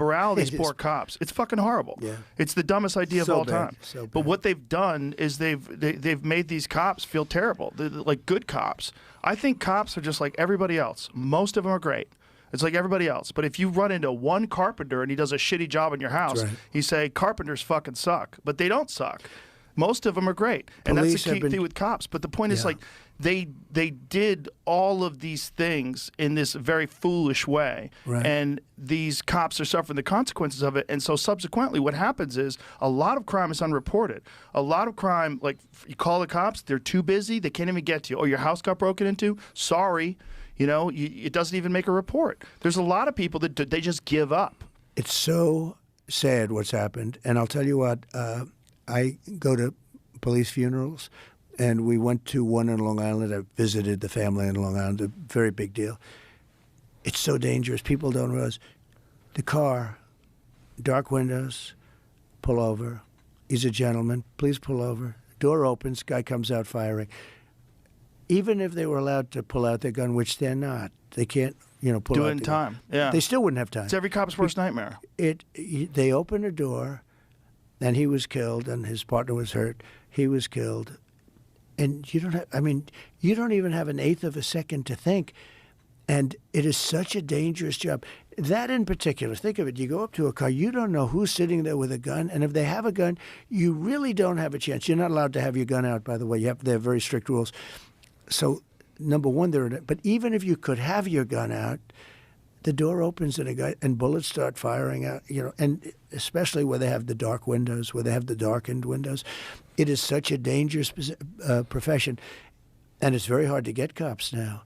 corral these poor cops. It's fucking horrible. Yeah. It's the dumbest idea of all time. So bad. But what they've done is they've made these cops feel terrible. They're like good cops. I think cops are just like everybody else. Most of them are great. It's like everybody else. But if you run into one carpenter and he does a shitty job in your house, you say carpenters fucking suck. But they don't suck. Most of them are great. And that's the key thing with cops. But the point is, like, they did all of these things in this very foolish way. And these cops are suffering the consequences of it. And so subsequently what happens is a lot of crime is unreported. A lot of crime, like, you call the cops, they're too busy, they can't even get to you. Oh, your house got broken into? Sorry. You know, it doesn't even make a report. There's a lot of people that they just give up. It's so sad what's happened. And I'll tell you what, I go to police funerals, and we went to one in Long Island. I visited the family in Long Island, a very big deal. It's so dangerous. People don't realize the car, dark windows, pull over. He's a gentleman. Please pull over. Door opens, guy comes out firing. Even if they were allowed to pull out their gun, which they're not, they can't, pull out. Do it in time. Yeah. They still wouldn't have time. It's every cop's worst nightmare. They opened a door, and he was killed, and his partner was hurt. He was killed. And you don't even have an eighth of a second to think. And it is such a dangerous job. That in particular, think of it. You go up to a car, you don't know who's sitting there with a gun. And if they have a gun, you really don't have a chance. You're not allowed to have your gun out, by the way. They have very strict rules. So, number one, but even if you could have your gun out, the door opens and bullets start firing out, and especially where they have the dark windows, where they have the darkened windows. It is such a dangerous profession. And it's very hard to get cops now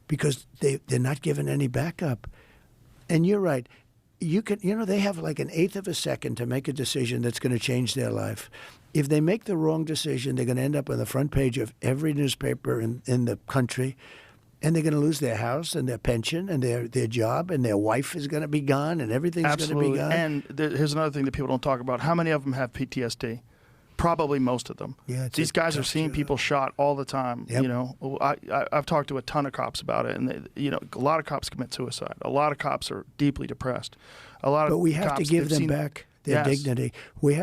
because they're not given any backup. And you're right. They have like an eighth of a second to make a decision that's going to change their life. If they make the wrong decision, they're going to end up on the front page of every newspaper in the country, and they're going to lose their house and their pension and their job, and their wife is going to be gone, and everything's going to be gone. And here's another thing that people don't talk about. How many of them have PTSD? Probably most of them. Yeah, these guys are seeing people shot all the time. Yep. I've talked to a ton of cops about it, and a lot of cops commit suicide. A lot of cops are deeply depressed. But we have to give them back their dignity. We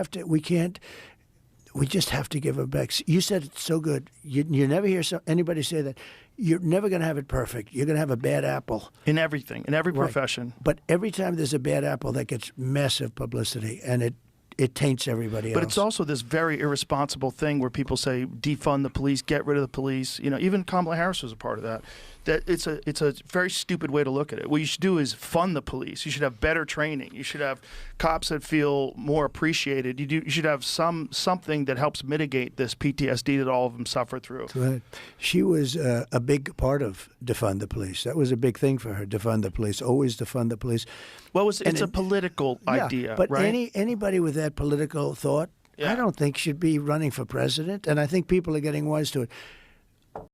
just have to give them back. You said it so good. You never hear anybody say that. You're never going to have it perfect. You're going to have a bad apple. In everything, in every profession. But every time there's a bad apple, that gets massive publicity, and it taints everybody else. But it's also this very irresponsible thing where people say defund the police, get rid of the police. Even Kamala Harris was a part of that. That it's a very stupid way to look at it. What you should do is fund the police. You should have better training. You should have cops that feel more appreciated. You should have something that helps mitigate this PTSD that all of them suffer through. Right. She was a big part of defund the police. That was a big thing for her. Defund the police. Always defund the police. Well, it's a political idea, but right? Anybody with that political thought, I don't think should be running for president. And I think people are getting wise to it.